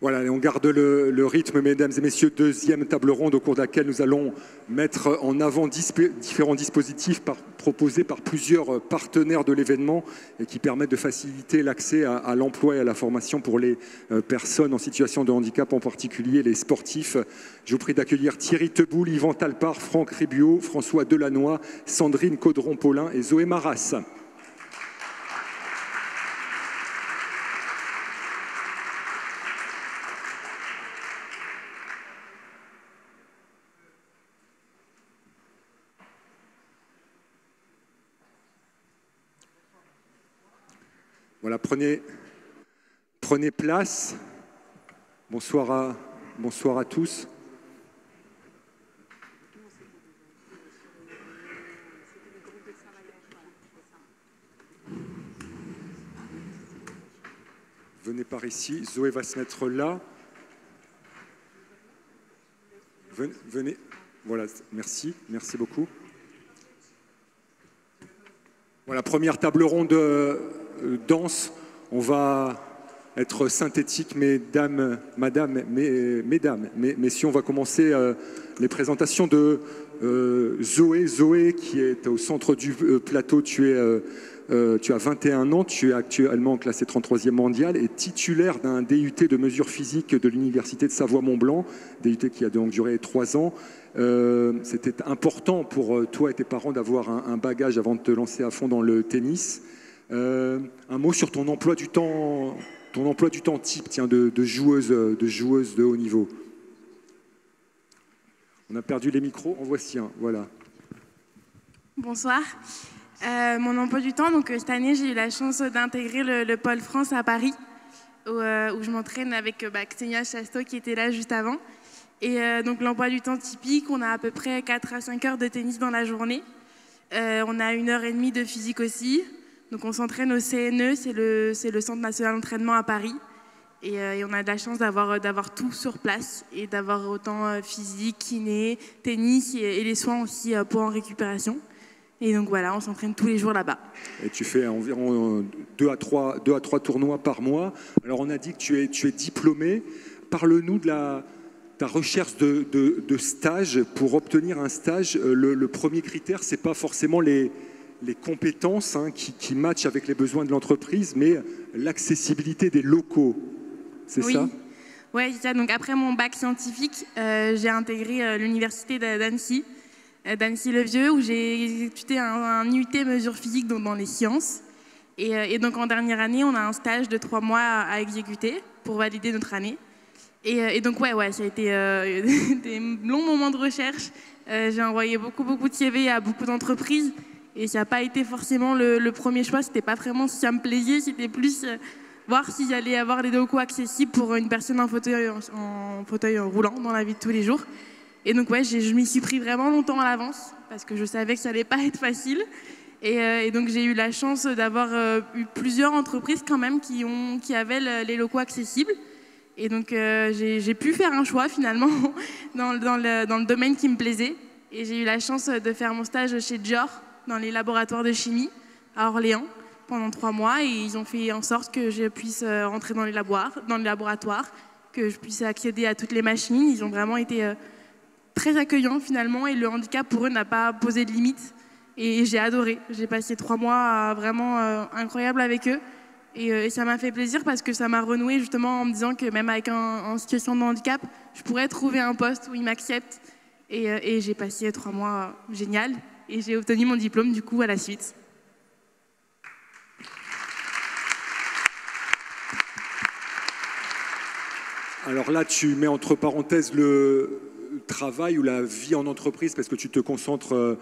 Voilà, et on garde le rythme, mesdames et messieurs. Deuxième table ronde au cours de laquelle nous allons mettre en avant différents dispositifs proposés par plusieurs partenaires de l'événement et qui permettent de faciliter l'accès à l'emploi et à la formation pour les personnes en situation de handicap, en particulier les sportifs. Je vous prie d'accueillir Thierry Teboul, Yvan Talpart, Franck Ribuot, François Delannoy, Sandrine Caudron-Paulin et Zoé Maras. Voilà, prenez place. Bonsoir à tous. Venez par ici. Zoé va se mettre là. Venez. Voilà, merci beaucoup. Voilà, première table ronde danse. On va être synthétique, mesdames, messieurs. On va commencer les présentations de Zoé. Zoé, qui est au centre du plateau. Tu as 21 ans, tu es actuellement classé 33e mondial et titulaire d'un DUT de mesures physiques de l'Université de Savoie-Mont-Blanc, DUT qui a donc duré 3 ans. C'était important pour toi et tes parents d'avoir un bagage avant de te lancer à fond dans le tennis. Un mot sur ton emploi du temps type, tiens, de joueuse de haut niveau. On a perdu les micros, en voici un, voilà. Bonsoir. Mon emploi du temps, donc cette année j'ai eu la chance d'intégrer le Pôle France à Paris, où je m'entraîne avec Xenia Chasteau qui était là juste avant. Et donc l'emploi du temps typique, on a à peu près 4 à 5 heures de tennis dans la journée. On a 1h30 de physique aussi. Donc on s'entraîne au CNE, c'est le Centre national d'entraînement à Paris. Et on a de la chance d'avoir tout sur place et d'avoir autant physique, kiné, tennis et les soins aussi pour en récupération. Et donc voilà, on s'entraîne tous les jours là-bas. Et tu fais environ 2 à 3 tournois par mois. Alors on a dit que tu es diplômé. Parle-nous de ta recherche de stage. Pour obtenir un stage, le premier critère, c'est pas forcément les compétences qui matchent avec les besoins de l'entreprise, mais l'accessibilité des locaux. C'est ça ? Oui, c'est ça. Donc après mon bac scientifique, j'ai intégré l'université d'Annecy, d'Annecy-le-Vieux, où j'ai étudié un UT mesures physiques dans les sciences. Et donc en dernière année, on a un stage de 3 mois à exécuter pour valider notre année. Et donc ouais, ça a été des longs moments de recherche. J'ai envoyé beaucoup de CV à beaucoup d'entreprises. Et ça n'a pas été forcément le premier choix. C'était pas vraiment si ça me plaisait, c'était plus voir si j'allais avoir des locaux accessibles pour une personne en fauteuil roulant dans la vie de tous les jours. Et donc ouais, je m'y suis pris vraiment longtemps à l'avance parce que je savais que ça allait pas être facile. Et donc j'ai eu la chance d'avoir eu plusieurs entreprises quand même qui avaient les locaux accessibles. Et donc j'ai pu faire un choix finalement dans le domaine qui me plaisait. Et j'ai eu la chance de faire mon stage chez Dior dans les laboratoires de chimie à Orléans pendant 3 mois. Et ils ont fait en sorte que je puisse rentrer dans les laboratoires, que je puisse accéder à toutes les machines. Ils ont vraiment été très accueillants finalement. Et le handicap pour eux n'a pas posé de limite. Et j'ai adoré. J'ai passé 3 mois vraiment incroyables avec eux. Et ça m'a fait plaisir parce que ça m'a renoué justement en me disant que même avec en situation de handicap, je pourrais trouver un poste où ils m'acceptent. Et j'ai passé 3 mois génial. Et j'ai obtenu mon diplôme du coup à la suite. Alors là, tu mets entre parenthèses le travail ou la vie en entreprise parce que tu te concentres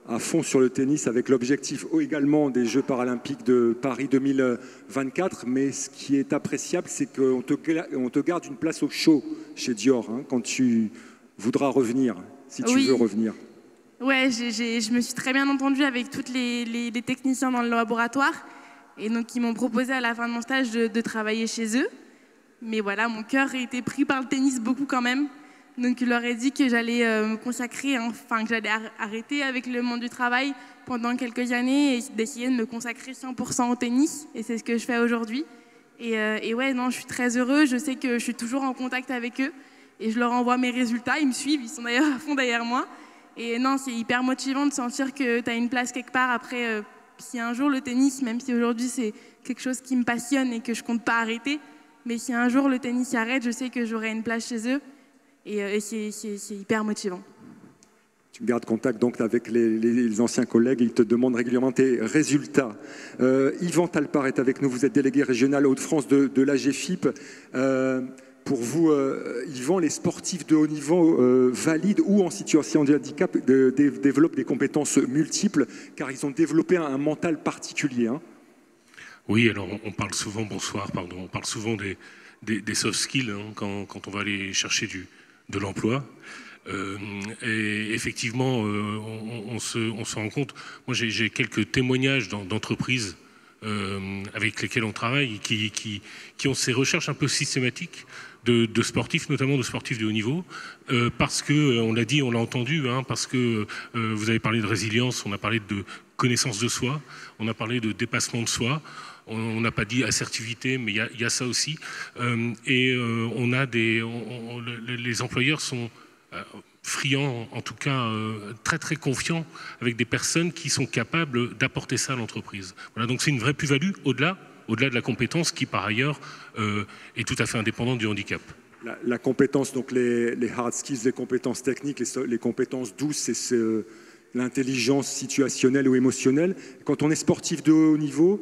à fond sur le tennis avec l'objectif également des Jeux paralympiques de Paris 2024. Mais ce qui est appréciable, c'est qu'on te garde une place au chaud chez Dior quand tu voudras revenir, si tu veux revenir. Ouais, je me suis très bien entendue avec tous les techniciens dans le laboratoire. Et donc, ils m'ont proposé à la fin de mon stage de travailler chez eux. Mais voilà, mon cœur a été pris par le tennis beaucoup quand même. Donc, je leur ai dit que j'allais me consacrer, que j'allais arrêter avec le monde du travail pendant quelques années et d'essayer de me consacrer 100% au tennis. Et c'est ce que je fais aujourd'hui. Et ouais, non, je suis très heureuse. Je sais que je suis toujours en contact avec eux et je leur envoie mes résultats. Ils me suivent, ils sont d'ailleurs à fond derrière moi. Et non, c'est hyper motivant de sentir que tu as une place quelque part. Après, si un jour le tennis, même si aujourd'hui c'est quelque chose qui me passionne et que je compte pas arrêter, mais si un jour le tennis s'arrête, je sais que j'aurai une place chez eux. Et c'est hyper motivant. Tu gardes contact donc avec les anciens collègues, ils te demandent régulièrement tes résultats. Yvan Talpart est avec nous, vous êtes délégué régional Hauts-de-France de l'AGFIP. Pour vous, Yvan, les sportifs de haut niveau valides ou en situation de handicap développent des compétences multiples car ils ont développé un mental particulier. Hein. Oui, alors on parle souvent, on parle souvent des soft skills hein, quand on va aller chercher de l'emploi. Et effectivement, on se rend compte, moi j'ai quelques témoignages d'entreprises avec lesquelles on travaille qui ont ces recherches un peu systématiques de sportifs, notamment de sportifs de haut niveau, parce que, on l'a dit, on l'a entendu, hein, parce que vous avez parlé de résilience, on a parlé de connaissance de soi, on a parlé de dépassement de soi, on n'a pas dit assertivité, mais il y a ça aussi, on a les employeurs sont friands, en tout cas très très confiants avec des personnes qui sont capables d'apporter ça à l'entreprise. Voilà, donc c'est une vraie plus-value au-delà de la compétence qui par ailleurs est tout à fait indépendante du handicap. La compétence, donc les hard skills, les compétences techniques, les compétences douces, c'est l'intelligence situationnelle ou émotionnelle. Quand on est sportif de haut niveau,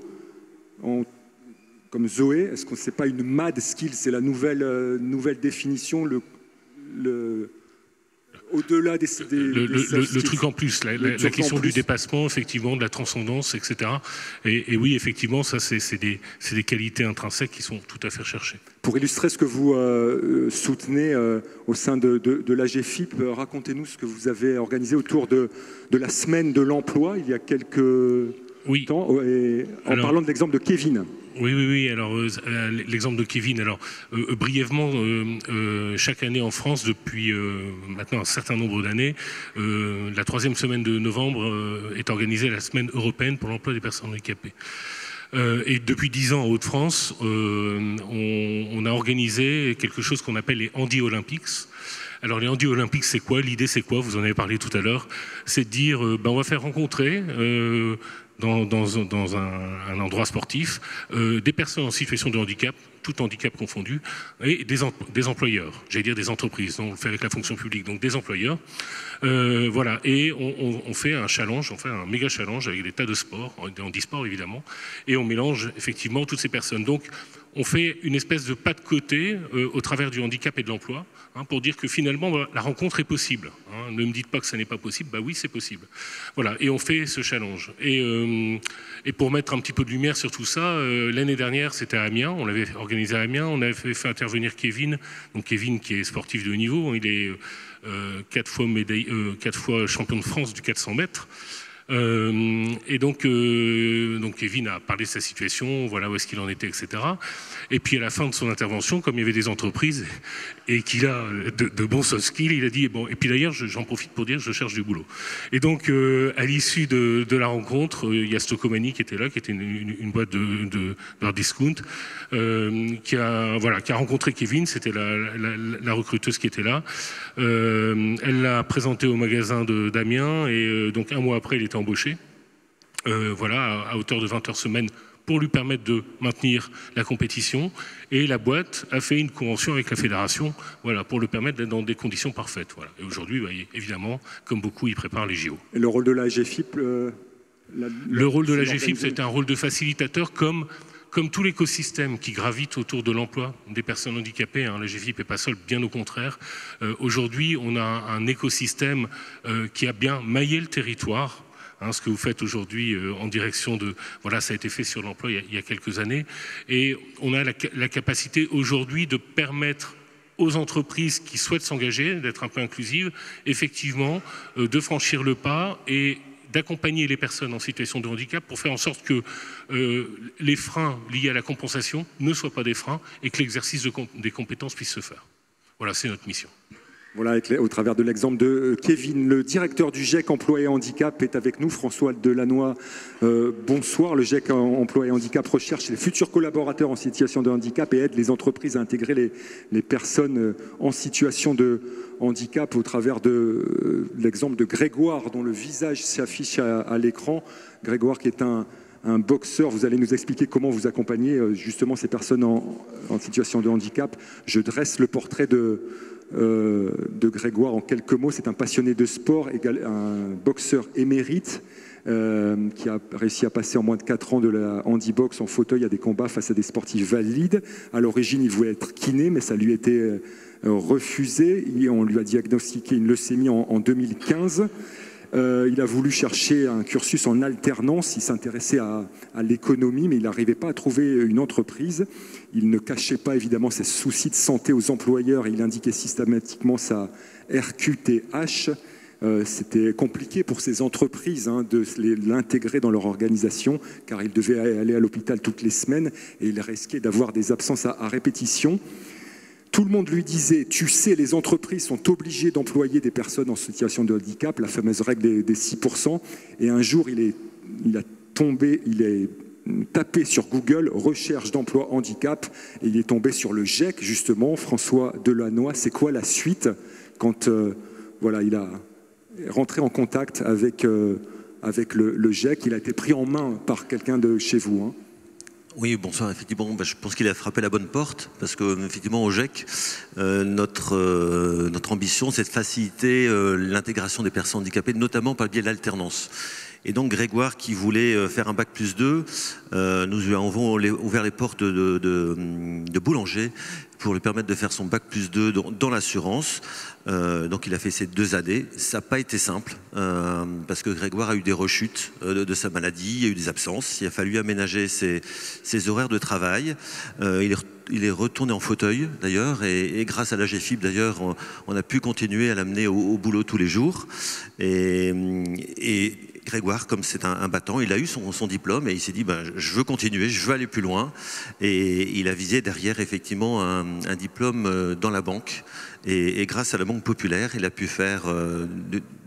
comme Zoé, est-ce que c'est pas une mad skill? C'est la nouvelle définition, au-delà des le truc en plus, la question du dépassement, effectivement, de la transcendance, etc. Et oui, effectivement, ça, c'est des qualités intrinsèques qui sont tout à fait recherchées. Pour illustrer ce que vous soutenez au sein de l'AGFIP, racontez-nous ce que vous avez organisé autour de la semaine de l'emploi il y a quelques temps, parlant de l'exemple de Kevin. Oui. Alors, l'exemple de Kevin. Alors, brièvement, chaque année en France, depuis maintenant un certain nombre d'années, la 3e semaine de novembre est organisée la semaine européenne pour l'emploi des personnes handicapées. Et depuis 10 ans en Hauts-de-France, on a organisé quelque chose qu'on appelle les Handi Olympics. Alors les Handi Olympics, c'est quoi? L'idée, c'est quoi? Vous en avez parlé tout à l'heure. C'est de dire, on va faire rencontrer dans un endroit sportif des personnes en situation de handicap, tout handicap confondu, et des employeurs, j'allais dire des entreprises, on le fait avec la fonction publique, donc des employeurs. Voilà, et on fait un challenge, on fait un méga challenge avec des tas de sports, des handisports évidemment, et on mélange effectivement toutes ces personnes. Donc on fait une espèce de pas de côté au travers du handicap et de l'emploi, hein, pour dire que finalement la rencontre est possible. Hein. Ne me dites pas que ça n'est pas possible, bah oui c'est possible. Voilà, et on fait ce challenge. Et pour mettre un petit peu de lumière sur tout ça, l'année dernière c'était à Amiens, on l'avait organisé à Amiens, on avait fait intervenir Kevin, donc Kevin qui est sportif de haut niveau, il est 4 fois champion de France du 400 mètres. Et donc Kevin a parlé de sa situation, voilà où est-ce qu'il en était, etc. Et puis à la fin de son intervention, comme il y avait des entreprises et qu'il a de bons soft skills, il a dit bon. Et puis d'ailleurs, j'en profite pour dire, je cherche du boulot. Et donc à l'issue de la rencontre, il y a Stocomani qui était là, qui était une boîte de discount, qui a rencontré Kevin. C'était la recruteuse qui était là. Elle l'a présenté au magasin d'Amiens et donc un mois après, il était embauché, à hauteur de 20 heures semaine pour lui permettre de maintenir la compétition. Et la boîte a fait une convention avec la fédération, pour le permettre d'être dans des conditions parfaites. Voilà. Et aujourd'hui, évidemment, comme beaucoup, il prépare les JO. Et le rôle de la AGFIP Le rôle de la AGFIP, c'est un rôle de facilitateur comme tout l'écosystème qui gravite autour de l'emploi des personnes handicapées, hein, la GFIP n'est pas seule, bien au contraire. Aujourd'hui, on a un écosystème qui a bien maillé le territoire. Hein, ce que vous faites aujourd'hui en direction de... Voilà, ça a été fait sur l'emploi il y a quelques années. Et on a la capacité aujourd'hui de permettre aux entreprises qui souhaitent s'engager, d'être un peu inclusives, effectivement, de franchir le pas et d'accompagner les personnes en situation de handicap pour faire en sorte que les freins liés à la compensation ne soient pas des freins et que l'exercice des compétences puisse se faire. Voilà, c'est notre mission. Voilà, au travers de l'exemple de Kevin, le directeur du GIEC Emploi et Handicap est avec nous, François Delannoy. Bonsoir, le GIEC Emploi et Handicap recherche les futurs collaborateurs en situation de handicap et aide les entreprises à intégrer les personnes en situation de handicap au travers de l'exemple de Grégoire, dont le visage s'affiche à l'écran. Grégoire qui est un boxeur, vous allez nous expliquer comment vous accompagnez justement ces personnes en situation de handicap. Je dresse le portrait de Grégoire en quelques mots. C'est un passionné de sport, un boxeur émérite qui a réussi à passer en moins de 4 ans de la handibox en fauteuil à des combats face à des sportifs valides. À l'origine, il voulait être kiné, mais ça lui était refusé. On lui a diagnostiqué une leucémie en 2015. Il a voulu chercher un cursus en alternance, il s'intéressait à l'économie, mais il n'arrivait pas à trouver une entreprise. Il ne cachait pas évidemment ses soucis de santé aux employeurs, il indiquait systématiquement sa RQTH. C'était compliqué pour ces entreprises de l'intégrer dans leur organisation, car il devait aller à l'hôpital toutes les semaines et il risquait d'avoir des absences à répétition. Tout le monde lui disait, tu sais, les entreprises sont obligées d'employer des personnes en situation de handicap, la fameuse règle des 6%. Et un jour, il est tapé sur Google, recherche d'emploi handicap, et il est tombé sur le GIEC, justement, François Delannoy. C'est quoi la suite quand il a rentré en contact avec le GIEC? Il a été pris en main par quelqu'un de chez vous, Oui, bonsoir. Effectivement, je pense qu'il a frappé la bonne porte parce que, effectivement, au GIEC, notre ambition, c'est de faciliter l'intégration des personnes handicapées, notamment par le biais de l'alternance. Et donc, Grégoire, qui voulait faire un bac+2, nous lui avons ouvert les portes de boulanger pour lui permettre de faire son bac+2 dans l'assurance. Donc il a fait ces 2 années. Ça n'a pas été simple parce que Grégoire a eu des rechutes de sa maladie, il y a eu des absences, il a fallu aménager ses horaires de travail. Il est retourné en fauteuil d'ailleurs et grâce à la GFIP d'ailleurs on a pu continuer à l'amener au boulot tous les jours. Et Grégoire, comme c'est un battant, il a eu son diplôme et il s'est dit je veux continuer, je veux aller plus loin. Et il a visé derrière effectivement un diplôme dans la banque. Et grâce à la Banque Populaire, il a pu faire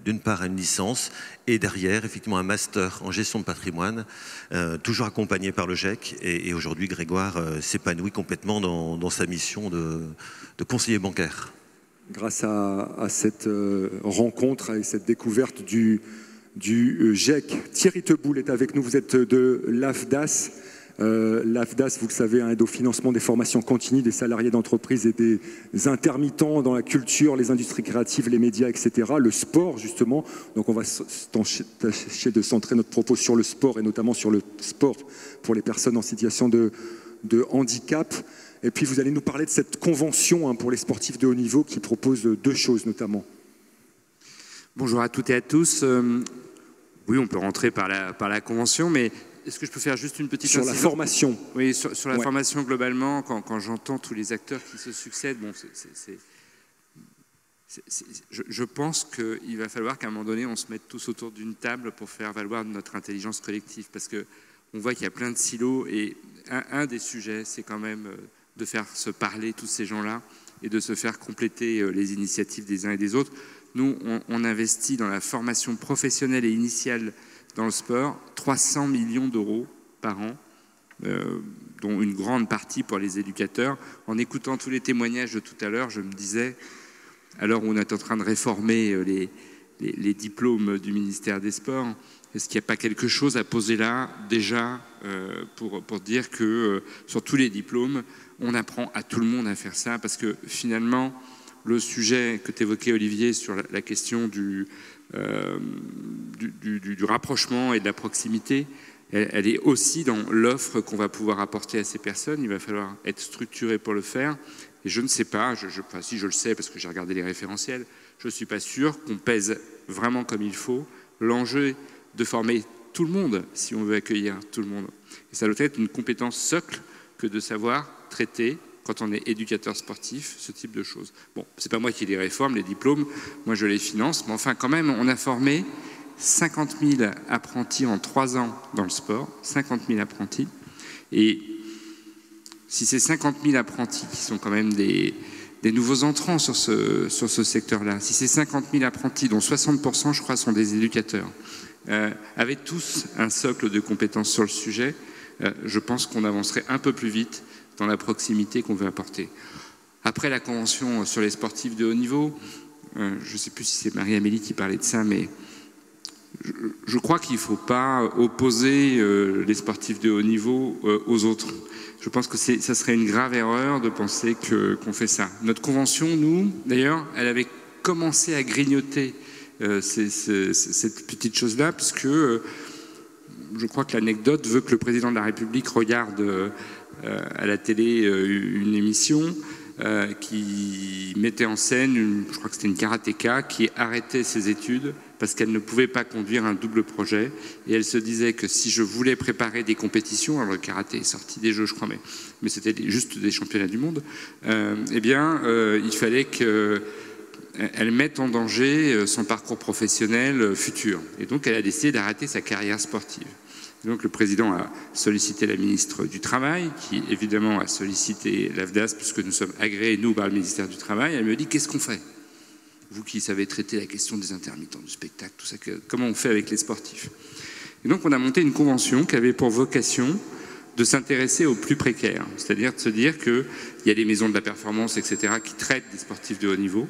d'une part une licence et derrière effectivement un master en gestion de patrimoine, toujours accompagné par le GIEC. Et aujourd'hui, Grégoire s'épanouit complètement dans sa mission de conseiller bancaire. Grâce à cette rencontre et cette découverte du GIEC. Thierry Teboul est avec nous, vous êtes de l'AFDAS. L'AFDAS, vous le savez, aide au financement des formations continues des salariés d'entreprise et des intermittents dans la culture, les industries créatives, les médias, etc. Le sport, justement. Donc on va tâcher de centrer notre propos sur le sport et notamment sur le sport pour les personnes en situation de handicap. Et puis vous allez nous parler de cette convention pour les sportifs de haut niveau qui propose 2 choses notamment. Bonjour à toutes et à tous. Oui, on peut rentrer par la convention, mais est-ce que je peux faire juste une petite sur la formation? Oui, sur la formation globalement, quand j'entends tous les acteurs qui se succèdent, bon, je pense qu'il va falloir qu'à un moment donné, on se mette tous autour d'une table pour faire valoir notre intelligence collective, parce qu'on voit qu'il y a plein de silos, et un des sujets, c'est quand même de faire se parler tous ces gens-là et de se faire compléter les initiatives des uns et des autres. Nous, on investit dans la formation professionnelle et initiale dans le sport, 300 millions d'euros par an, dont une grande partie pour les éducateurs. En écoutant tous les témoignages de tout à l'heure, je me disais, alors on est en train de réformer les diplômes du ministère des Sports, est-ce qu'il n'y a pas quelque chose à poser là, déjà, pour dire que sur tous les diplômes, on apprend à tout le monde à faire ça, parce que finalement, le sujet que tu évoquais, Olivier, sur la question du rapprochement et de la proximité, elle est aussi dans l'offre qu'on va pouvoir apporter à ces personnes. Il va falloir être structuré pour le faire. Et je ne sais pas, si je le sais parce que j'ai regardé les référentiels, je ne suis pas sûr qu'on pèse vraiment comme il faut l'enjeu de former tout le monde si on veut accueillir tout le monde. Et ça doit être une compétence socle que de savoir traiter, quand on est éducateur sportif, ce type de choses. Bon, c'est pas moi qui les réforme, les diplômes, moi je les finance, mais enfin quand même, on a formé 50 000 apprentis en 3 ans dans le sport, 50 000 apprentis, et si ces 50 000 apprentis, qui sont quand même des nouveaux entrants sur ce secteur-là, si c'est 50 000 apprentis, dont 60% je crois sont des éducateurs, avaient tous un socle de compétences sur le sujet, je pense qu'on avancerait un peu plus vite dans la proximité qu'on veut apporter. Après la convention sur les sportifs de haut niveau, je ne sais plus si c'est Marie-Amélie qui parlait de ça, mais je crois qu'il ne faut pas opposer les sportifs de haut niveau aux autres. Je pense que ça serait une grave erreur de penser qu'on fait ça. Notre convention, nous, d'ailleurs, elle avait commencé à grignoter cette petite chose-là, puisque je crois que l'anecdote veut que le président de la République regarde à la télé une émission qui mettait en scène, je crois que c'était une karatéka, qui arrêtait ses études parce qu'elle ne pouvait pas conduire un double projet. Et elle se disait que si je voulais préparer des compétitions, alors le karaté est sorti des jeux, je crois, mais c'était juste des championnats du monde, il fallait qu'elle mette en danger son parcours professionnel futur. Et donc, elle a décidé d'arrêter sa carrière sportive. Donc le président a sollicité la ministre du Travail, qui évidemment a sollicité l'AFDAS, puisque nous sommes agréés, nous, par le ministère du Travail. Elle me dit, qu'est-ce qu'on fait? Vous qui savez traiter la question des intermittents du spectacle, tout ça, comment on fait avec les sportifs? Et donc on a monté une convention qui avait pour vocation de s'intéresser aux plus précaires, c'est-à-dire de se dire qu'il y a des maisons de la performance, etc., qui traitent des sportifs de haut niveau,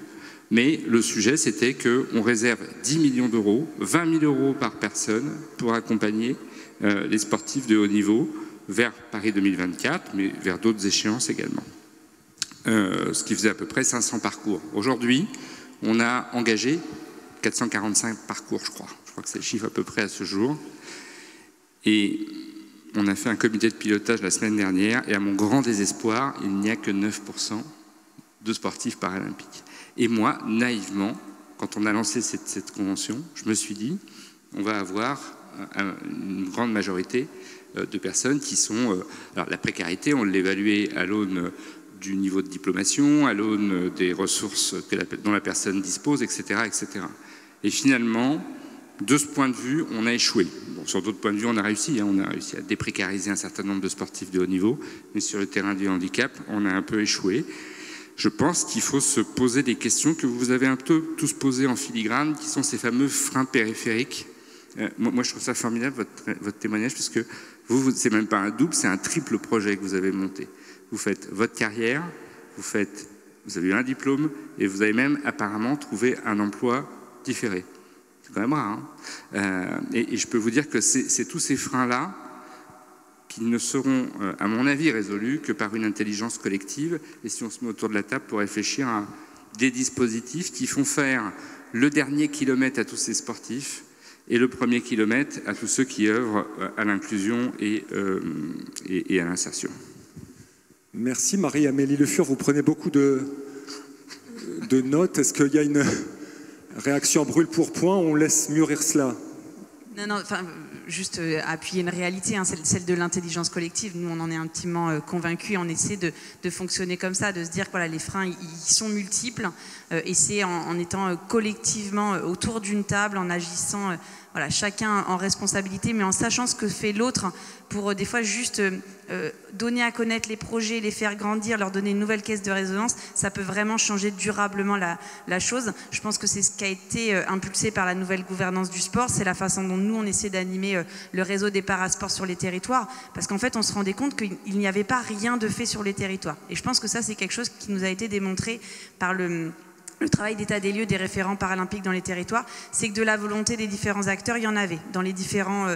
mais le sujet, c'était qu'on réserve 10 millions d'euros, 20 000 euros par personne, pour accompagner les sportifs de haut niveau vers Paris 2024, mais vers d'autres échéances également. Ce qui faisait à peu près 500 parcours. Aujourd'hui, on a engagé 445 parcours, je crois. Je crois que c'est le chiffre à peu près à ce jour. Et on a fait un comité de pilotage la semaine dernière, et à mon grand désespoir, il n'y a que 9% de sportifs paralympiques. Et moi, naïvement, quand on a lancé cette convention, je me suis dit, on va avoir une grande majorité de personnes qui sont... alors la précarité, on l'évaluait à l'aune du niveau de diplomation, à l'aune des ressources dont la personne dispose, etc., etc. Et finalement, de ce point de vue, on a échoué. Bon, sur d'autres points de vue, on a réussi à déprécariser un certain nombre de sportifs de haut niveau, mais sur le terrain du handicap, on a un peu échoué. Je pense qu'il faut se poser des questions que vous avez un peu tous posées en filigrane, qui sont ces fameux freins périphériques. Moi, je trouve ça formidable, votre témoignage, parce que vous c'est même pas un double, c'est un triple projet que vous avez monté. Vous faites votre carrière, vous avez eu un diplôme, et vous avez même apparemment trouvé un emploi différé. C'est quand même rare. Hein, et je peux vous dire que c'est tous ces freins-là qui ne seront, à mon avis, résolus que par une intelligence collective, et si on se met autour de la table pour réfléchir à des dispositifs qui font faire le dernier kilomètre à tous ces sportifs, et le premier kilomètre à tous ceux qui œuvrent à l'inclusion et à l'insertion. Merci Marie-Amélie Le Fur, vous prenez beaucoup de notes. Est-ce qu'il y a une réaction brûle pour point? On laisse mûrir cela. Non, enfin, juste appuyer une réalité, hein, celle de l'intelligence collective. Nous, on en est intimement convaincus, on essaie de fonctionner comme ça, de se dire que voilà, les freins, ils sont multiples, et c'est en étant collectivement autour d'une table, en agissant voilà, chacun en responsabilité, mais en sachant ce que fait l'autre, pour des fois juste donner à connaître les projets, les faire grandir, leur donner une nouvelle caisse de résonance, ça peut vraiment changer durablement la chose. Je pense que c'est ce qui a été impulsé par la nouvelle gouvernance du sport, c'est la façon dont nous, on essaie d'animer le réseau des parasports sur les territoires, parce qu'en fait, on se rendait compte qu'il n'y avait pas rien de fait sur les territoires. Et je pense que ça, c'est quelque chose qui nous a été démontré par le travail d'état des lieux des référents paralympiques dans les territoires, c'est que de la volonté des différents acteurs, il y en avait dans les différents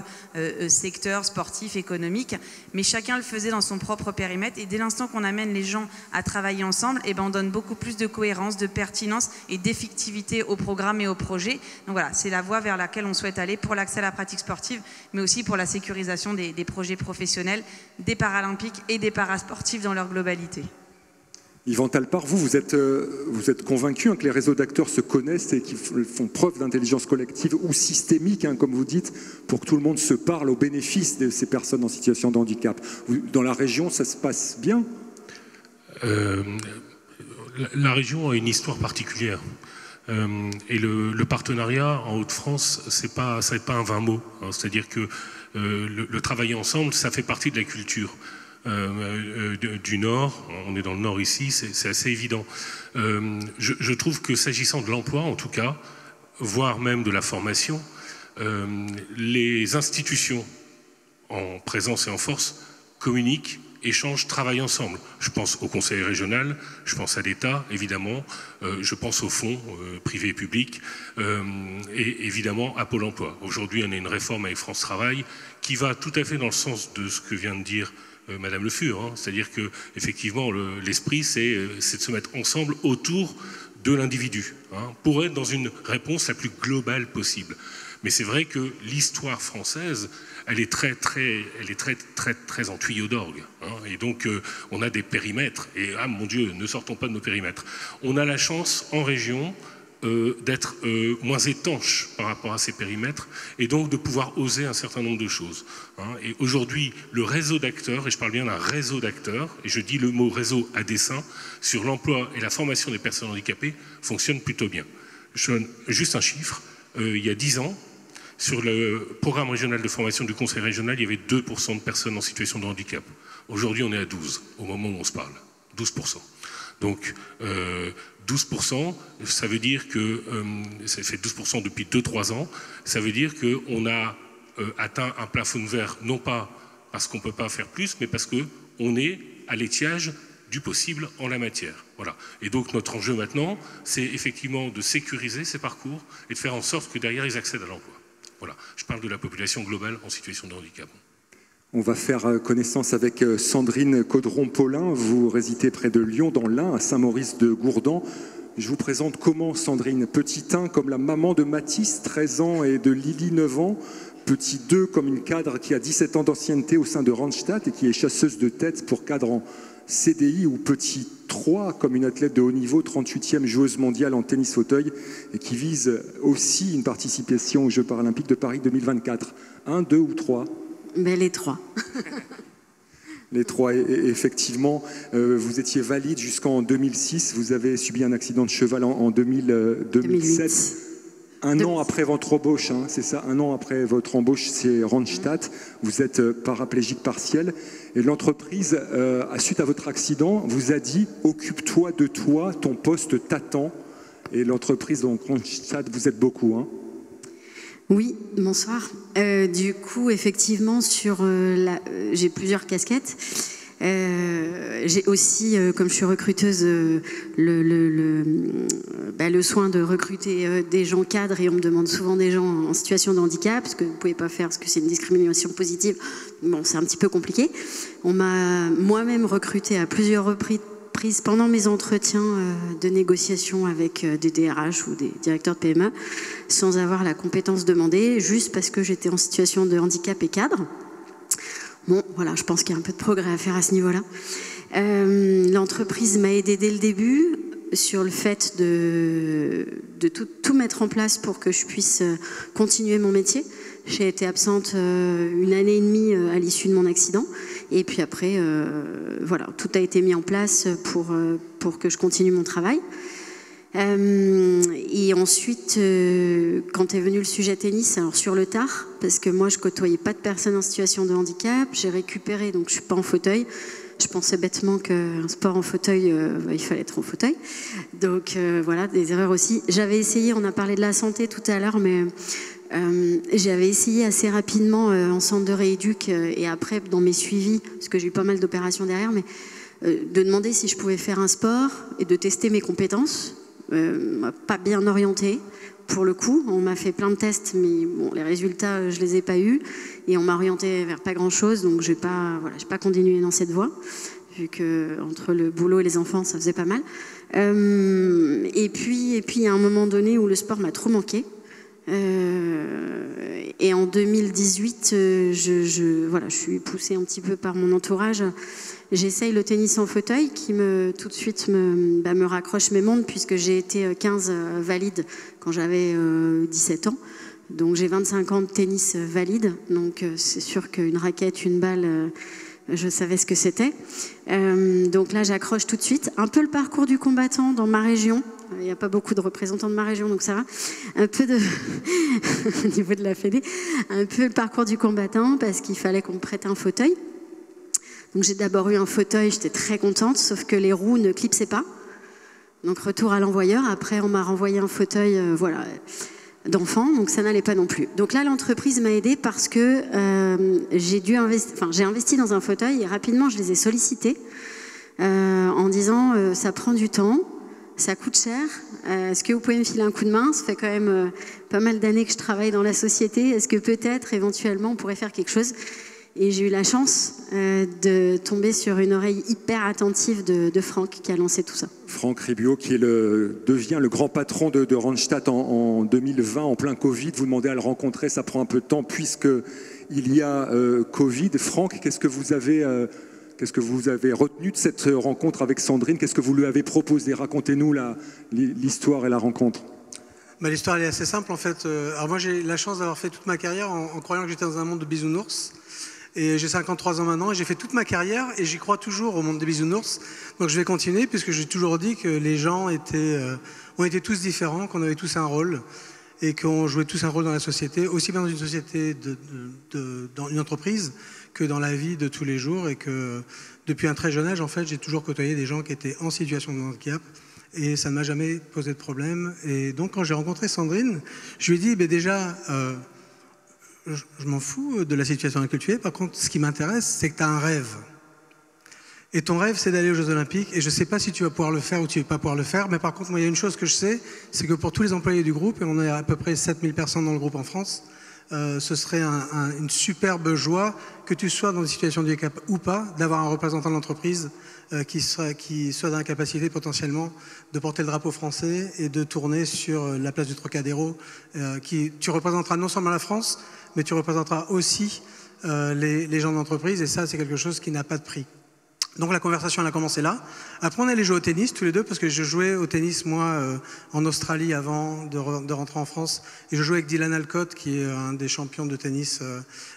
secteurs sportifs, économiques, mais chacun le faisait dans son propre périmètre, et dès l'instant qu'on amène les gens à travailler ensemble, eh ben on donne beaucoup plus de cohérence, de pertinence et d'effectivité au programme et au projet. Donc voilà, c'est la voie vers laquelle on souhaite aller pour l'accès à la pratique sportive, mais aussi pour la sécurisation des projets professionnels, des paralympiques et des parasportifs dans leur globalité. Yvan Talpart, vous êtes convaincu que les réseaux d'acteurs se connaissent et qu'ils font preuve d'intelligence collective ou systémique, comme vous dites, pour que tout le monde se parle au bénéfice de ces personnes en situation de handicap. Dans la région, ça se passe bien? La région a une histoire particulière. Et le partenariat en Hauts-de-France, ça n'est pas un vain mot. Hein. C'est-à-dire que le travailler ensemble, ça fait partie de la culture. du Nord, on est dans le Nord ici, c'est assez évident. Je trouve que s'agissant de l'emploi, en tout cas, voire même de la formation, les institutions en présence et en force communiquent, échangent, travaillent ensemble. Je pense au Conseil régional, je pense à l'État, évidemment, je pense au fonds privé et public, et évidemment à Pôle emploi. Aujourd'hui, on a une réforme avec France Travail qui va tout à fait dans le sens de ce que vient de dire Madame Le Fur, hein. C'est-à-dire que effectivement l'esprit c'est de se mettre ensemble autour de l'individu, hein, pour être dans une réponse la plus globale possible. Mais c'est vrai que l'histoire française, elle est très en tuyau d'orgue, hein, et donc on a des périmètres, et ah mon Dieu, ne sortons pas de nos périmètres. On a la chance en région d'être moins étanche par rapport à ces périmètres et donc de pouvoir oser un certain nombre de choses, hein. Et aujourd'hui, le réseau d'acteurs, et je parle bien d'un réseau d'acteurs, et je dis le mot réseau à dessein, sur l'emploi et la formation des personnes handicapées, fonctionne plutôt bien. Je donne juste un chiffre, il y a 10 ans, sur le programme régional de formation du Conseil régional, il y avait 2% de personnes en situation de handicap. Aujourd'hui, on est à 12, au moment où on se parle. 12%. Donc, 12%, ça veut dire que, ça fait 12% depuis 2-3 ans, ça veut dire qu'on a atteint un plafond de verre, non pas parce qu'on ne peut pas faire plus, mais parce qu'on est à l'étiage du possible en la matière. Voilà. Et donc notre enjeu maintenant, c'est effectivement de sécuriser ces parcours et de faire en sorte que derrière ils accèdent à l'emploi. Voilà. Je parle de la population globale en situation de handicap. On va faire connaissance avec Sandrine Caudron-Paulin. Vous résidez près de Lyon, dans l'Ain, à Saint-Maurice-de-Gourdan. Je vous présente comment, Sandrine? Petit 1 comme la maman de Mathis, 13 ans, et de Lily, 9 ans. Petit 2 comme une cadre qui a 17 ans d'ancienneté au sein de Randstad et qui est chasseuse de tête pour cadre en CDI. Ou petit 3 comme une athlète de haut niveau, 38e joueuse mondiale en tennis fauteuil et qui vise aussi une participation aux Jeux paralympiques de Paris 2024. 1, 2 ou 3? Ben, les 3. Les 3, et effectivement, vous étiez valide jusqu'en 2006. Vous avez subi un accident de cheval en 2007. Un an après votre embauche, hein, c'est ça, un an après votre embauche, c'est Randstad. Vous êtes paraplégique partiel. Et l'entreprise, suite à votre accident, vous a dit « Occupe-toi de toi, ton poste t'attend ». Et l'entreprise, donc Randstad, vous êtes beaucoup, hein. Oui, bonsoir. Du coup, effectivement, j'ai plusieurs casquettes. J'ai aussi, comme je suis recruteuse, le soin de recruter des gens cadres, et on me demande souvent des gens en situation de handicap, ce que vous ne pouvez pas faire parce que c'est une discrimination positive. Bon, c'est un petit peu compliqué. On m'a moi-même recrutée à plusieurs reprises pendant mes entretiens de négociation avec des DRH ou des directeurs de PME, sans avoir la compétence demandée, juste parce que j'étais en situation de handicap et cadre. Bon, voilà, je pense qu'il y a un peu de progrès à faire à ce niveau-là. L'entreprise m'a aidée dès le début sur le fait de tout mettre en place pour que je puisse continuer mon métier. J'ai été absente 1 année et demie à l'issue de mon accident. Et puis après, voilà, tout a été mis en place pour que je continue mon travail. Et ensuite, quand est venu le sujet tennis, alors sur le tard, parce que moi je côtoyais pas de personnes en situation de handicap, j'ai récupéré, donc je suis pas en fauteuil. Je pensais bêtement qu'un sport en fauteuil, il fallait être en fauteuil. Donc voilà, des erreurs aussi. J'avais essayé, on a parlé de la santé tout à l'heure, mais j'avais essayé assez rapidement en centre de rééduc et après dans mes suivis, parce que j'ai eu pas mal d'opérations derrière, mais de demander si je pouvais faire un sport et de tester mes compétences. Pas bien orientée pour le coup. On m'a fait plein de tests, mais bon, les résultats, je les ai pas eus. Et on m'a orientée vers pas grand-chose, donc j'ai pas continué dans cette voie, vu que entre le boulot et les enfants, ça faisait pas mal. Et puis, il y a un moment donné où le sport m'a trop manqué. Et en 2018, je suis poussée un petit peu par mon entourage. J'essaye le tennis en fauteuil qui tout de suite me raccroche mes mondes, puisque j'ai été 15 valide quand j'avais 17 ans. Donc j'ai 25 ans de tennis valide. Donc c'est sûr qu'une raquette, une balle, je savais ce que c'était. Donc là j'accroche tout de suite. Un peu le parcours du combattant dans ma région. Il n'y a pas beaucoup de représentants de ma région, donc ça va. Un peu au niveau de la Fédé, un peu le parcours du combattant, parce qu'il fallait qu'on me prête un fauteuil. Donc j'ai d'abord eu un fauteuil, j'étais très contente, sauf que les roues ne clipsaient pas. Donc retour à l'envoyeur. Après, on m'a renvoyé un fauteuil d'enfant, donc ça n'allait pas non plus. Donc là, l'entreprise m'a aidée parce que j'ai investi dans un fauteuil et rapidement, je les ai sollicités en disant ça prend du temps, ça coûte cher. Est-ce que vous pouvez me filer un coup de main? Ça fait quand même pas mal d'années que je travaille dans la société. Est-ce que peut-être, éventuellement, on pourrait faire quelque chose? Et j'ai eu la chance de tomber sur une oreille hyper attentive de Franck qui a lancé tout ça. Franck Ribio, qui devient le grand patron de Randstad en 2020, en plein Covid. Vous demandez à le rencontrer, ça prend un peu de temps puisqu'il y a Covid. Franck, qu'est-ce que vous avez retenu de cette rencontre avec Sandrine? Qu'est-ce que vous lui avez proposé? Racontez-nous l'histoire et la rencontre. L'histoire elle est assez simple en fait. Alors moi j'ai la chance d'avoir fait toute ma carrière en croyant que j'étais dans un monde de bisounours. Et j'ai 53 ans maintenant et j'ai fait toute ma carrière et j'y crois toujours au monde des bisounours. Donc je vais continuer puisque j'ai toujours dit que les gens on était tous différents, qu'on avait tous un rôle et qu'on jouait tous un rôle dans la société, aussi bien dans une société, dans une entreprise que dans la vie de tous les jours et que depuis un très jeune âge, en fait, j'ai toujours côtoyé des gens qui étaient en situation de handicap et ça ne m'a jamais posé de problème. Et donc quand j'ai rencontré Sandrine, je lui ai dit déjà... je m'en fous de la situation dans laquelle tu es. Par contre, ce qui m'intéresse, c'est que tu as un rêve. Et ton rêve, c'est d'aller aux Jeux Olympiques. Et je ne sais pas si tu vas pouvoir le faire ou tu ne vas pas pouvoir le faire. Mais par contre, moi, il y a une chose que je sais, c'est que pour tous les employés du groupe, et on est à peu près 7000 personnes dans le groupe en France, ce serait une superbe joie, que tu sois dans une situation de handicap ou pas, d'avoir un représentant de l'entreprise qui soit dans la capacité potentiellement de porter le drapeau français et de tourner sur la place du Trocadéro. Tu représenteras non seulement la France, mais tu représenteras aussi les gens d'entreprise, et ça, c'est quelque chose qui n'a pas de prix. Donc la conversation, elle a commencé là. Après, on allait jouer au tennis, tous les deux, parce que je jouais au tennis, moi, en Australie avant de rentrer en France. Et je jouais avec Dylan Alcott, qui est un des champions de tennis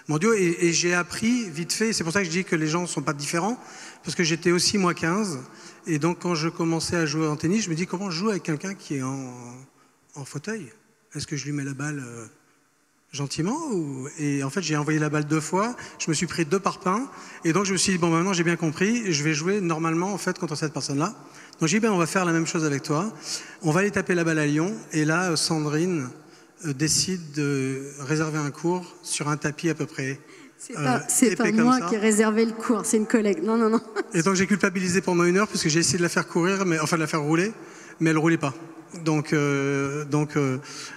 mondiaux. Et j'ai appris vite fait, c'est pour ça que je dis que les gens ne sont pas différents, parce que j'étais aussi, moi, 15. Et donc, quand je commençais à jouer en tennis, je me dis, comment je joue avec quelqu'un qui est en fauteuil? Est-ce que je lui mets la balle gentiment Et en fait, j'ai envoyé la balle 2 fois, je me suis pris 2 parpaings, et donc je me suis dit, bon, maintenant j'ai bien compris, je vais jouer normalement en fait contre cette personne-là. Donc j'ai dit, on va faire la même chose avec toi, on va aller taper la balle à Lyon, et là, Sandrine décide de réserver un cours sur un tapis à peu près. C'est pas moi qui ai réservé le cours, c'est une collègue. Non. Et donc j'ai culpabilisé pendant 1 heure, puisque j'ai essayé de la faire courir, de la faire rouler, mais elle ne roulait pas. Donc je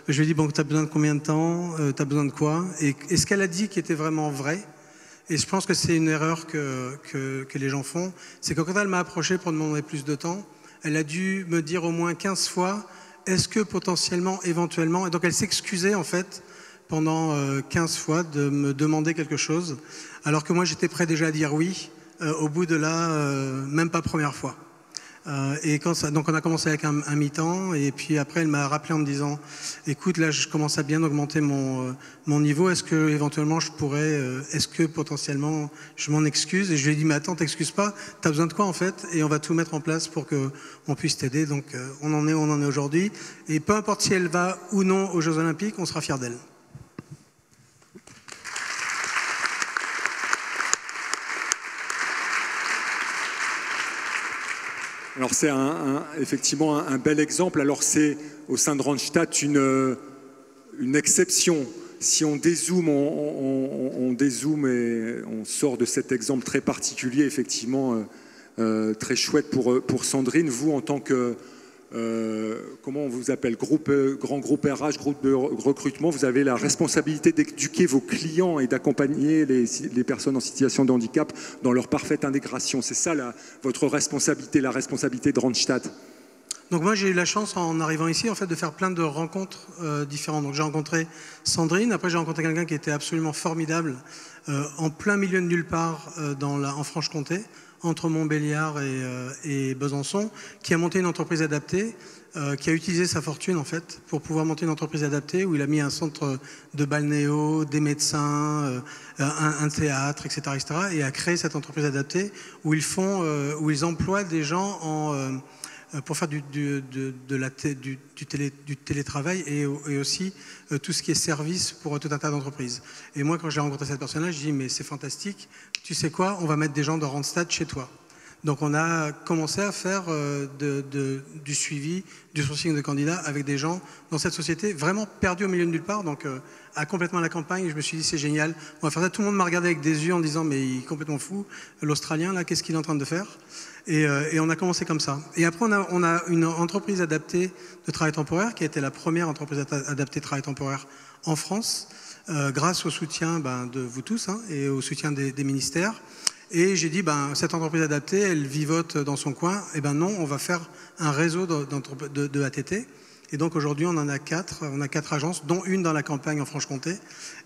lui ai dit, bon, tu as besoin de combien de temps, tu as besoin de quoi? Et ce qu'elle a dit qui était vraiment vrai, et je pense que c'est une erreur que les gens font, c'est que quand elle m'a approché pour demander plus de temps, elle a dû me dire au moins 15 fois, est-ce que potentiellement, éventuellement, et donc elle s'excusait en fait pendant 15 fois de me demander quelque chose, alors que moi j'étais prêt déjà à dire oui, au bout de même pas première fois. Donc on a commencé avec un mi-temps, et puis après elle m'a rappelé en me disant, écoute, là je commence à bien augmenter mon niveau, est-ce que éventuellement je pourrais, est-ce que potentiellement je m'en excuse? Et je lui ai dit, mais attends, t'excuses pas, t'as besoin de quoi en fait? Et on va tout mettre en place pour qu'on puisse t'aider. Donc on en est où on en est aujourd'hui, et peu importe si elle va ou non aux Jeux Olympiques, on sera fiers d'elle. Alors c'est effectivement un bel exemple. Alors c'est au sein de Randstad une exception. Si on dézoome, on dézoome et on sort de cet exemple très particulier, effectivement très chouette pour Sandrine. Vous, en tant que comment on vous appelle, grand groupe RH, groupe de recrutement, vous avez la responsabilité d'éduquer vos clients et d'accompagner les personnes en situation de handicap dans leur parfaite intégration. C'est ça votre responsabilité, la responsabilité de Randstad. Donc moi j'ai eu la chance en arrivant ici en fait de faire plein de rencontres différentes. Donc j'ai rencontré Sandrine, après j'ai rencontré quelqu'un qui était absolument formidable en plein milieu de nulle part en Franche-Comté, entre Montbéliard et Besançon, qui a monté une entreprise adaptée, qui a utilisé sa fortune en fait pour pouvoir monter une entreprise adaptée où il a mis un centre de balnéo, des médecins, un théâtre, etc., et a créé cette entreprise adaptée où ils emploient des gens pour faire du télétravail et aussi tout ce qui est service pour tout un tas d'entreprises. Et moi, quand j'ai rencontré cette personne-là, je dis mais c'est fantastique, tu sais quoi, on va mettre des gens de Randstad chez toi. Donc on a commencé à faire du suivi, du sourcing de candidats avec des gens dans cette société vraiment perdus au milieu de nulle part, donc à complètement la campagne. Je me suis dit c'est génial, on va faire ça. Tout le monde m'a regardé avec des yeux en disant mais il est complètement fou, l'Australien là, qu'est-ce qu'il est en train de faire? Et on a commencé comme ça. Et après on a une entreprise adaptée de travail temporaire qui a été la première entreprise adaptée de travail temporaire en France, grâce au soutien de vous tous et au soutien des ministères. Et j'ai dit, cette entreprise adaptée, elle vivote dans son coin. Et non, on va faire un réseau de ATT. Et donc aujourd'hui, on en a 4. On a 4 agences, dont une dans la campagne en Franche-Comté.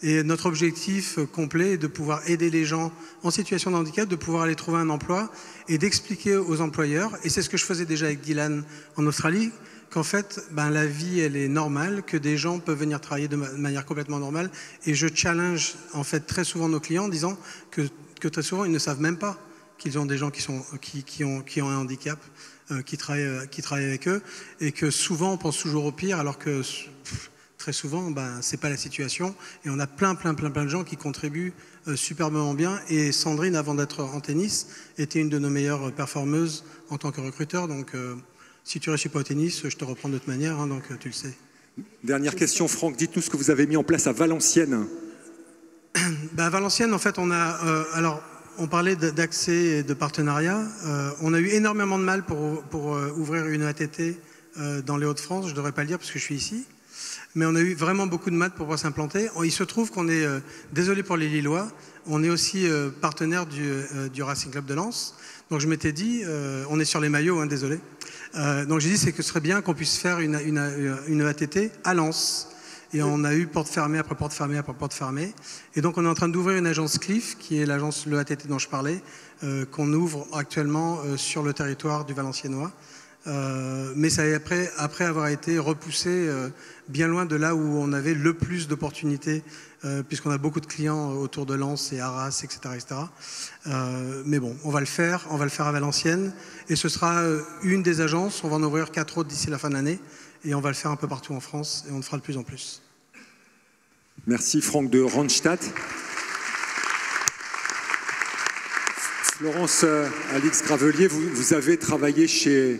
Et notre objectif complet est de pouvoir aider les gens en situation de handicap, de pouvoir aller trouver un emploi et d'expliquer aux employeurs, et c'est ce que je faisais déjà avec Dylan en Australie, qu'en fait, la vie, elle est normale, que des gens peuvent venir travailler de manière complètement normale. Et je challenge en fait très souvent nos clients en disant que très souvent, ils ne savent même pas qu'ils ont des gens qui ont un handicap, qui travaillent avec eux, et que souvent, on pense toujours au pire, alors que très souvent, c'est pas la situation. Et on a plein de gens qui contribuent superbement bien. Et Sandrine, avant d'être en tennis, était une de nos meilleures performeuses en tant que recruteur. Donc, si tu ne réussis pas au tennis, je te reprends d'autre manière, donc tu le sais. Dernière question, Franck, dites-nous ce que vous avez mis en place à Valenciennes. À Valenciennes, en fait, on a... on parlait d'accès et de partenariat. On a eu énormément de mal pour ouvrir une ATT dans les Hauts-de-France. Je ne devrais pas le dire parce que je suis ici. Mais on a eu vraiment beaucoup de mal pour pouvoir s'implanter. Il se trouve qu'on est, désolé pour les Lillois, on est aussi partenaire du Racing Club de Lens. Donc je m'étais dit, on est sur les maillots, désolé. Donc j'ai dit, c'est que ce serait bien qu'on puisse faire une ATT à Lens. Et on a eu porte fermée après porte fermée après porte fermée. Et donc on est en train d'ouvrir une agence CLIF, qui est l'agence le ATT dont je parlais, qu'on ouvre actuellement sur le territoire du Valenciennois. Mais ça après avoir été repoussé bien loin de là où on avait le plus d'opportunités, puisqu'on a beaucoup de clients autour de Lens et Arras, etc. Mais bon, on va le faire à Valenciennes. Et ce sera une des agences, on va en ouvrir 4 autres d'ici la fin de l'année. Et on va le faire un peu partout en France, et on le fera de plus en plus. Merci Franck de Randstad. Florence Alix Gravelier, vous avez travaillé chez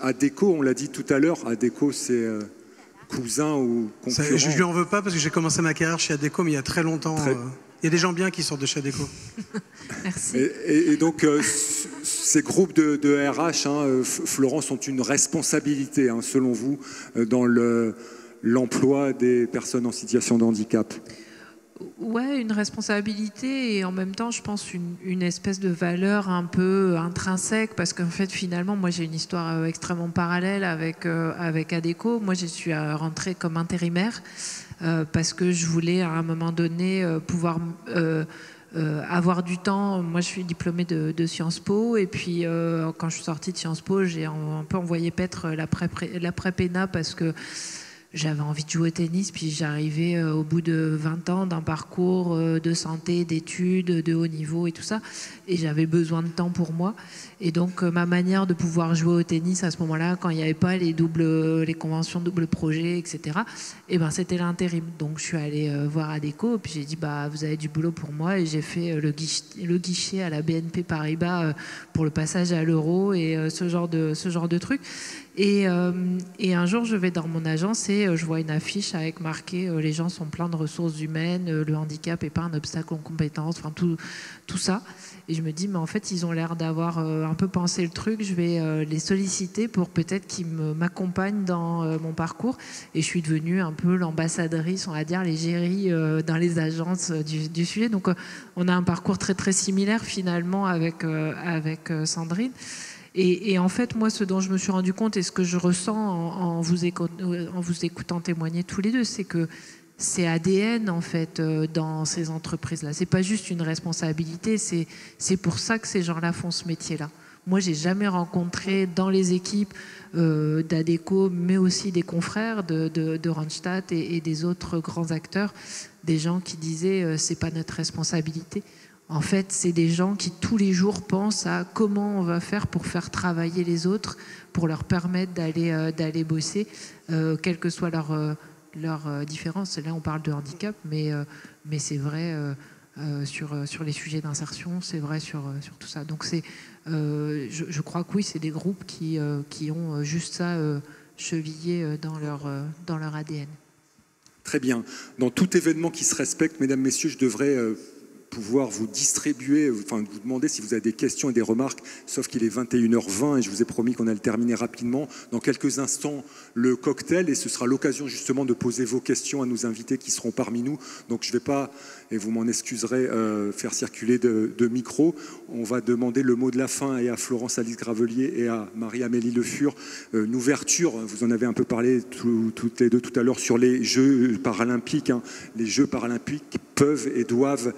Adecco, on l'a dit tout à l'heure. Adecco, c'est cousin ou concurrent. Je ne lui en veux pas parce que j'ai commencé ma carrière chez Adecco, mais il y a très longtemps. Il y a des gens bien qui sortent de chez Adecco. Merci. Et donc, ces groupes de RH, Florence, ont une responsabilité, selon vous, dans l'emploi des personnes en situation de handicap? Ouais, une responsabilité et en même temps, je pense, une espèce de valeur un peu intrinsèque, parce qu'en fait, finalement, moi, j'ai une histoire extrêmement parallèle avec Adecco. Moi, je suis rentrée comme intérimaire parce que je voulais, à un moment donné, pouvoir avoir du temps. Moi, je suis diplômée de Sciences Po, et puis quand je suis sortie de Sciences Po, j'ai un peu envoyé paître l'après-PENA parce que j'avais envie de jouer au tennis, puis j'arrivais au bout de 20 ans d'un parcours de santé, d'études, de haut niveau et tout ça, et j'avais besoin de temps pour moi. Et donc ma manière de pouvoir jouer au tennis à ce moment-là, quand il n'y avait pas les conventions de double projet, etc., c'était l'intérim. Donc je suis allée voir Adecco, puis j'ai dit vous avez du boulot pour moi, et j'ai fait le guichet à la BNP Paribas pour le passage à l'euro et ce genre de trucs. Et un jour, je vais dans mon agence et je vois une affiche avec marqué les gens sont pleins de ressources humaines, le handicap n'est pas un obstacle aux compétences, enfin tout ça. Et je me dis, mais en fait, ils ont l'air d'avoir un peu pensé le truc, je vais les solliciter pour peut-être qu'ils m'accompagnent dans mon parcours. Et je suis devenue un peu l'ambassadrice, on va dire, l'égérie dans les agences du sujet. Donc on a un parcours très très similaire finalement avec Sandrine. Et en fait, moi, ce dont je me suis rendu compte et ce que je ressens en vous écoutant témoigner tous les deux, c'est que c'est ADN, en fait, dans ces entreprises-là. C'est pas juste une responsabilité, c'est pour ça que ces gens-là font ce métier-là. Moi, j'ai jamais rencontré dans les équipes d'Adecco, mais aussi des confrères de Randstad et des autres grands acteurs, des gens qui disaient c'est pas notre responsabilité. En fait, c'est des gens qui tous les jours pensent à comment on va faire pour faire travailler les autres, pour leur permettre d'aller bosser, quelle que soit leur différence. Là, on parle de handicap, mais c'est vrai sur les sujets d'insertion, c'est vrai sur tout ça. Donc, je crois que oui, c'est des groupes qui ont juste ça chevillé dans leur ADN. Très bien. Dans tout événement qui se respecte, mesdames, messieurs, je devrais pouvoir vous distribuer, enfin vous demander si vous avez des questions et des remarques, sauf qu'il est 21h20 et je vous ai promis qu'on allait terminer rapidement. Dans quelques instants, le cocktail, et ce sera l'occasion justement de poser vos questions à nos invités qui seront parmi nous. Donc je ne vais pas, et vous m'en excuserez, faire circuler de micro. On va demander le mot de la fin et à Florence Alice Gravelier et à Marie-Amélie Le Fur une ouverture. Vous en avez un peu parlé toutes les deux tout à l'heure sur les Jeux paralympiques. Les Jeux paralympiques peuvent et doivent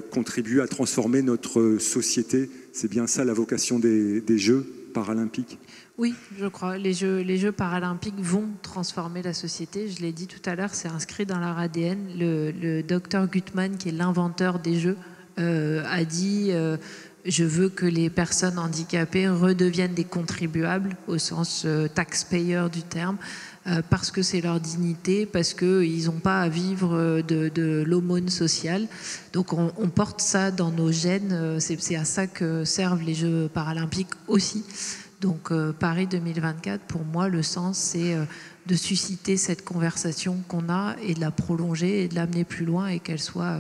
contribuer à transformer notre société. C'est bien ça la vocation des Jeux paralympiques? Oui, je crois. Les Jeux paralympiques vont transformer la société. Je l'ai dit tout à l'heure, c'est inscrit dans leur ADN. Le docteur Guttmann, qui est l'inventeur des Jeux, a dit je veux que les personnes handicapées redeviennent des contribuables au sens taxpayer du terme, parce que c'est leur dignité, parce qu'ils n'ont pas à vivre de l'aumône sociale. Donc on porte ça dans nos gènes, c'est à ça que servent les Jeux paralympiques aussi. Donc Paris 2024, pour moi, le sens, c'est de susciter cette conversation qu'on a et de la prolonger et de l'amener plus loin et qu'elle soit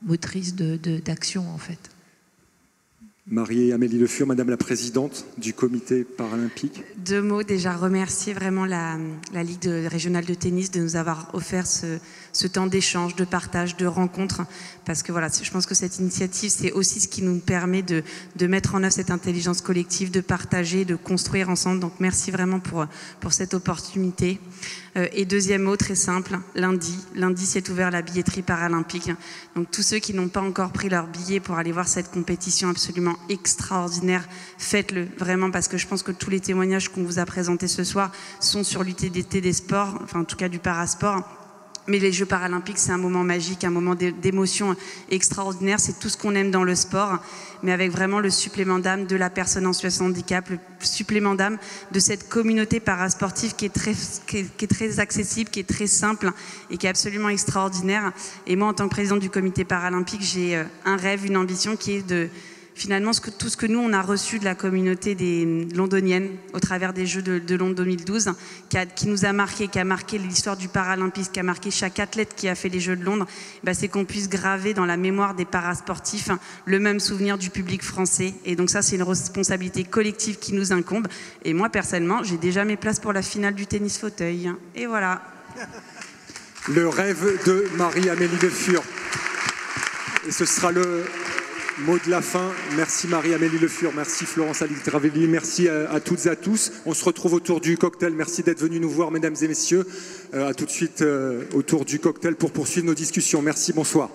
motrice d'action, en fait. Marie-Amélie Le Fur, Madame la Présidente du Comité paralympique. 2 mots, déjà remercier vraiment la Ligue régionale de tennis de nous avoir offert ce temps d'échange, de partage, de rencontre, parce que voilà, je pense que cette initiative, c'est aussi ce qui nous permet de mettre en œuvre cette intelligence collective, de partager, de construire ensemble. Donc merci vraiment pour cette opportunité. Et 2e mot, très simple, lundi s'est ouvert la billetterie paralympique. Donc tous ceux qui n'ont pas encore pris leur billet pour aller voir cette compétition absolument extraordinaire, faites-le vraiment, parce que je pense que tous les témoignages qu'on vous a présentés ce soir sont sur l'utilité des sports, enfin en tout cas du parasport. Mais les Jeux paralympiques, c'est un moment magique, un moment d'émotion extraordinaire. C'est tout ce qu'on aime dans le sport, mais avec vraiment le supplément d'âme de la personne en situation de handicap, le supplément d'âme de cette communauté parasportive qui est très accessible, qui est très simple et qui est absolument extraordinaire. Et moi, en tant que présidente du comité paralympique, j'ai un rêve, une ambition qui est de... Finalement, tout ce que nous, on a reçu de la communauté des londoniennes au travers des Jeux de Londres 2012, qui nous a marqué, qui a marqué l'histoire du paralympisme, qui a marqué chaque athlète qui a fait les Jeux de Londres, c'est qu'on puisse graver dans la mémoire des parasportifs le même souvenir du public français. Et donc ça, c'est une responsabilité collective qui nous incombe. Et moi, personnellement, j'ai déjà mes places pour la finale du tennis fauteuil. Et voilà. Le rêve de Marie-Amélie Le Fur. Et ce sera le... mot de la fin. Merci Marie-Amélie Le Fur, merci Florence Alice Gravelier, merci à toutes et à tous. On se retrouve autour du cocktail. Merci d'être venus nous voir, mesdames et messieurs. À tout de suite autour du cocktail pour poursuivre nos discussions. Merci, bonsoir.